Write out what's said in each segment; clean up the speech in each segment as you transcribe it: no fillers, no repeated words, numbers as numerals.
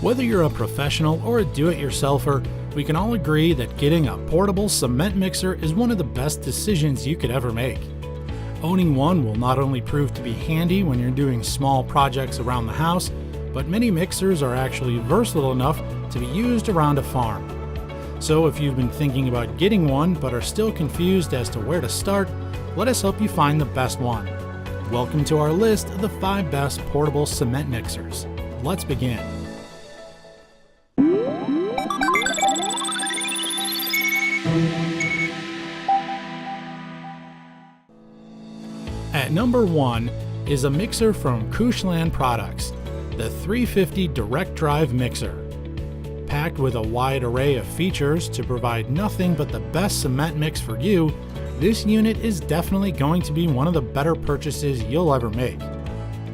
Whether you're a professional or a do-it-yourselfer, we can all agree that getting a portable cement mixer is one of the best decisions you could ever make. Owning one will not only prove to be handy when you're doing small projects around the house, but many mixers are actually versatile enough to be used around a farm. So if you've been thinking about getting one but are still confused as to where to start, let us help you find the best one. Welcome to our list of the 5 best portable cement mixers. Let's begin. At number 1 is a mixer from Kushlan products, the 350 Direct Drive Mixer. Packed with a wide array of features to provide nothing but the best cement mix for you, this unit is definitely going to be one of the better purchases you'll ever make.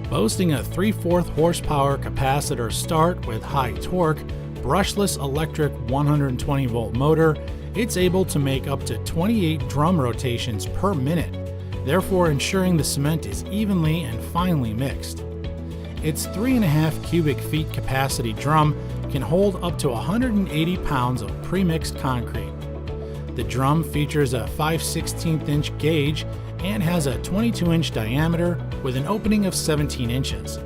Boasting a 3/4 horsepower capacitor start with high torque, brushless electric 120 volt motor, it's able to make up to 28 drum rotations per minute, therefore ensuring the cement is evenly and finely mixed. Its 3.5 cubic feet capacity drum can hold up to 180 pounds of premixed concrete. The drum features a 5/16 inch gauge and has a 22 inch diameter with an opening of 17 inches.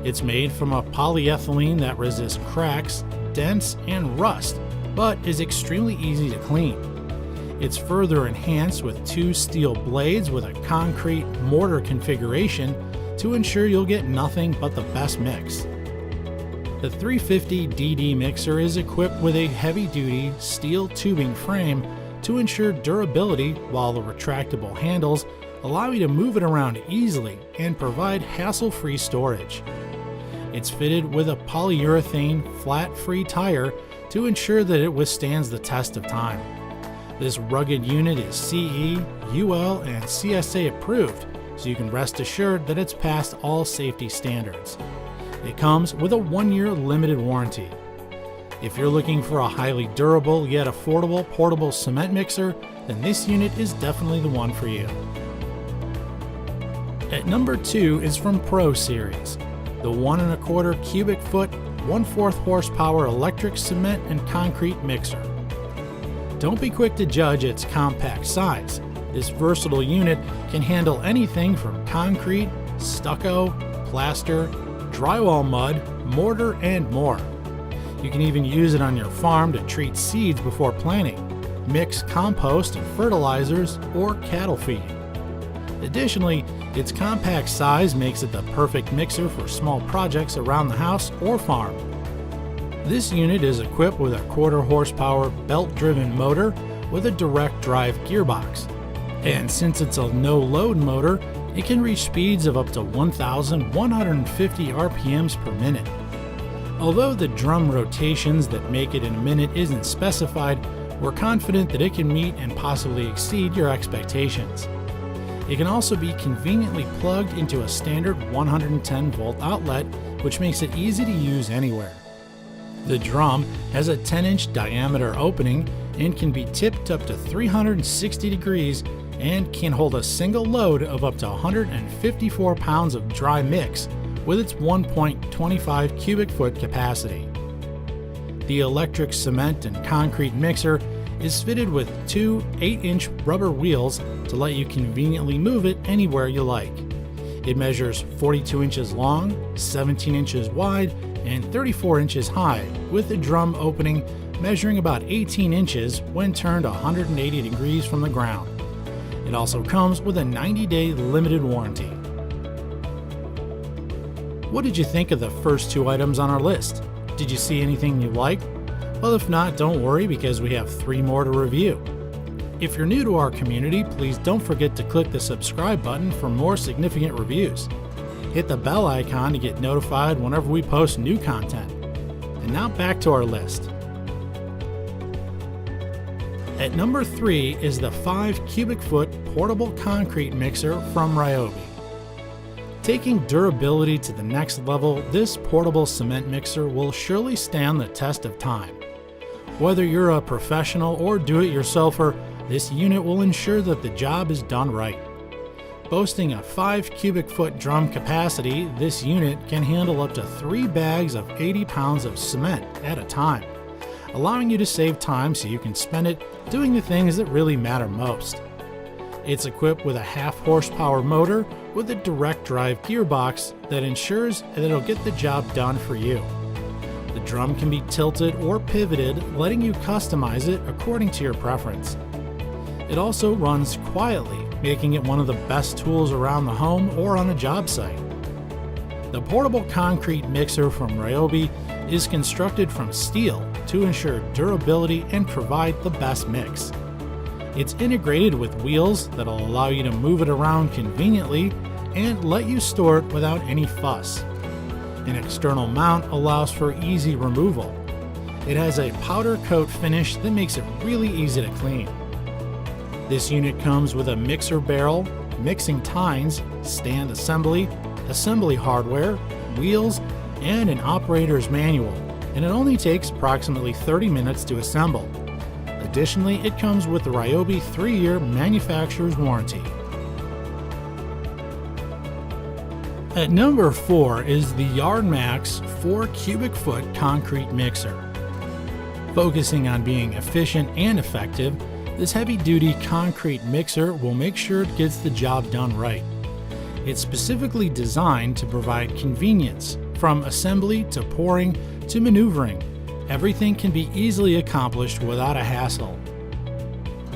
It's made from a polyethylene that resists cracks, dents, and rust, but is extremely easy to clean. It's further enhanced with 2 steel blades with a concrete mortar configuration to ensure you'll get nothing but the best mix. The 350 DD mixer is equipped with a heavy-duty steel tubing frame to ensure durability, while the retractable handles allow you to move it around easily and provide hassle-free storage. It's fitted with a polyurethane flat-free tire to ensure that it withstands the test of time. This rugged unit is CE, UL, and CSA approved, so you can rest assured that it's passed all safety standards. It comes with a 1-year limited warranty. If you're looking for a highly durable yet affordable portable cement mixer, then this unit is definitely the one for you. At number 2 is from Pro Series, the 1.25 cubic foot, 1/4 horsepower electric cement and concrete mixer. Don't be quick to judge its compact size. This versatile unit can handle anything from concrete, stucco, plaster, drywall mud, mortar, and more. You can even use it on your farm to treat seeds before planting, mix compost and fertilizers, or cattle feed. Additionally, its compact size makes it the perfect mixer for small projects around the house or farm. This unit is equipped with a 1/4 horsepower belt-driven motor with a direct drive gearbox. And since it's a no-load motor, it can reach speeds of up to 1,150 RPMs per minute. Although the drum rotations that make it in a minute isn't specified, we're confident that it can meet and possibly exceed your expectations. It can also be conveniently plugged into a standard 110 volt outlet, which makes it easy to use anywhere. The drum has a 10-inch diameter opening and can be tipped up to 360 degrees and can hold a single load of up to 154 pounds of dry mix with its 1.25 cubic foot capacity. The electric cement and concrete mixer is fitted with 2 8-inch rubber wheels to let you conveniently move it anywhere you like. It measures 42 inches long, 17 inches wide, and 34 inches high, with the drum opening measuring about 18 inches when turned 180 degrees from the ground. It also comes with a 90-day limited warranty. What did you think of the first 2 items on our list? Did you see anything you liked? Well, if not, don't worry, because we have 3 more to review. If you're new to our community, please don't forget to click the subscribe button for more significant reviews. Hit the bell icon to get notified whenever we post new content. And now back to our list. At number 3 is the 5 cubic foot portable concrete mixer from Ryobi. Taking durability to the next level, this portable cement mixer will surely stand the test of time. Whether you're a professional or do-it-yourselfer, this unit will ensure that the job is done right. Boasting a 5 cubic foot drum capacity, this unit can handle up to 3 bags of 80 pounds of cement at a time, allowing you to save time so you can spend it doing the things that really matter most. It's equipped with a 1/2 horsepower motor with a direct drive gearbox that ensures that it'll get the job done for you. The drum can be tilted or pivoted, letting you customize it according to your preference. It also runs quietly, making it one of the best tools around the home or on a job site. The portable concrete mixer from Ryobi is constructed from steel to ensure durability and provide the best mix. It's integrated with wheels that'll allow you to move it around conveniently and let you store it without any fuss. An external mount allows for easy removal. It has a powder coat finish that makes it really easy to clean. This unit comes with a mixer barrel, mixing tines, stand assembly, assembly hardware, wheels, and an operator's manual, and it only takes approximately 30 minutes to assemble. Additionally, it comes with the Ryobi 3-year manufacturer's warranty. At number 4 is the YardMax 4 cubic foot concrete mixer. Focusing on being efficient and effective, this heavy-duty concrete mixer will make sure it gets the job done right. It's specifically designed to provide convenience, from assembly to pouring to maneuvering. Everything can be easily accomplished without a hassle.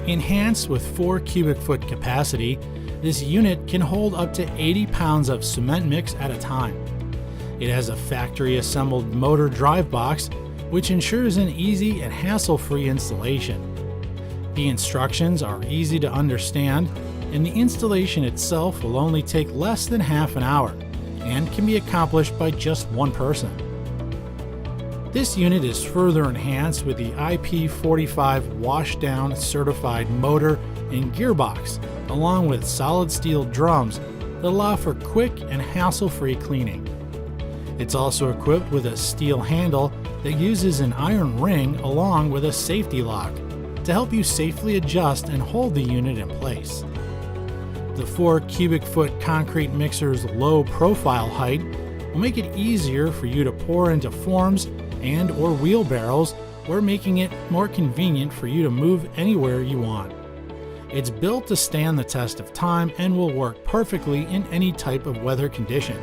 Enhanced with 4 cubic foot capacity, this unit can hold up to 80 pounds of cement mix at a time. It has a factory-assembled motor drive box, which ensures an easy and hassle-free installation. The instructions are easy to understand, and the installation itself will only take less than half an hour and can be accomplished by just one person. This unit is further enhanced with the IP45 washdown certified motor and gearbox, along with solid steel drums that allow for quick and hassle-free cleaning. It's also equipped with a steel handle that uses an iron ring along with a safety lock to help you safely adjust and hold the unit in place. The 4 cubic foot concrete mixer's low profile height will make it easier for you to pour into forms and or wheelbarrows, or making it more convenient for you to move anywhere you want. It's built to stand the test of time and will work perfectly in any type of weather condition.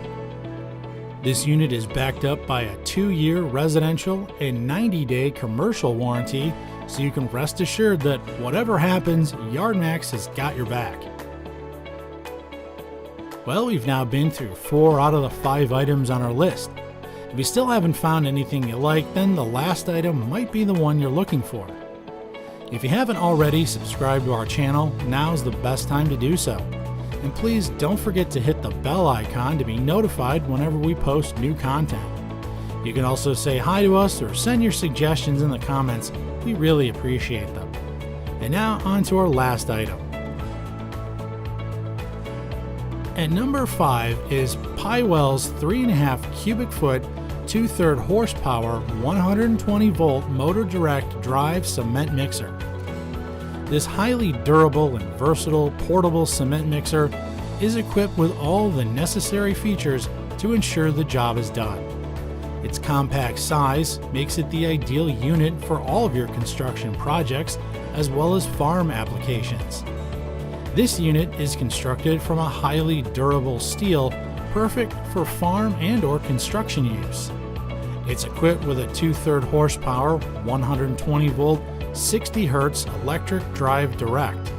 This unit is backed up by a 2-year residential and 90-day commercial warranty, so you can rest assured that whatever happens, YardMax has got your back. Well, we've now been through 4 out of the 5 items on our list. If you still haven't found anything you like, then the last item might be the one you're looking for. If you haven't already subscribed to our channel, now's the best time to do so. And please don't forget to hit the bell icon to be notified whenever we post new content. You can also say hi to us or send your suggestions in the comments. We really appreciate them. And now on to our last item. At number 5 is Pywell's 3.5 cubic foot, 2/3 horsepower, 120 volt motor direct drive cement mixer. This highly durable and versatile portable cement mixer is equipped with all the necessary features to ensure the job is done. Its compact size makes it the ideal unit for all of your construction projects as well as farm applications. This unit is constructed from a highly durable steel, perfect for farm and or construction use. It's equipped with a 2/3 horsepower, 120 volt, 60 Hz electric drive direct.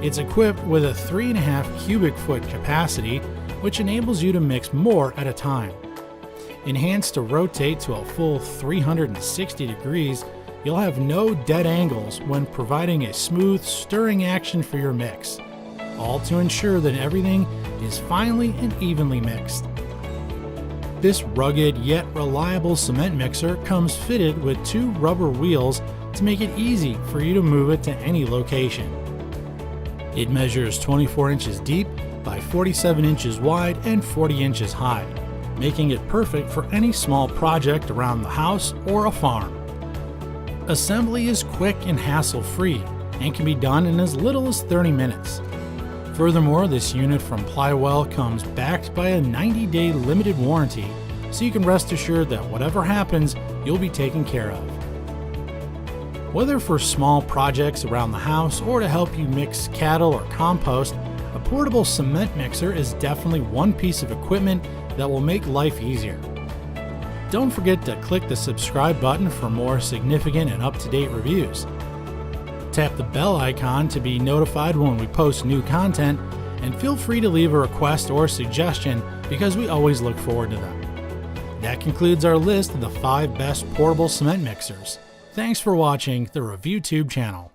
It's equipped with a 3.5 cubic foot capacity, which enables you to mix more at a time. Enhanced to rotate to a full 360 degrees, you'll have no dead angles when providing a smooth stirring action for your mix, all to ensure that everything is finely and evenly mixed. This rugged yet reliable cement mixer comes fitted with 2 rubber wheels to make it easy for you to move it to any location. It measures 24 inches deep by 47 inches wide and 40 inches high, making it perfect for any small project around the house or a farm. Assembly is quick and hassle-free and can be done in as little as 30 minutes. Furthermore, this unit from Plywell comes backed by a 90-day limited warranty, so you can rest assured that whatever happens, you'll be taken care of. Whether for small projects around the house or to help you mix cattle or compost, a portable cement mixer is definitely one piece of equipment that will make life easier. Don't forget to click the subscribe button for more significant and up-to-date reviews. Tap the bell icon to be notified when we post new content, and feel free to leave a request or suggestion because we always look forward to them. That concludes our list of the 5 best portable cement mixers. Thanks for watching the ReviewTube channel.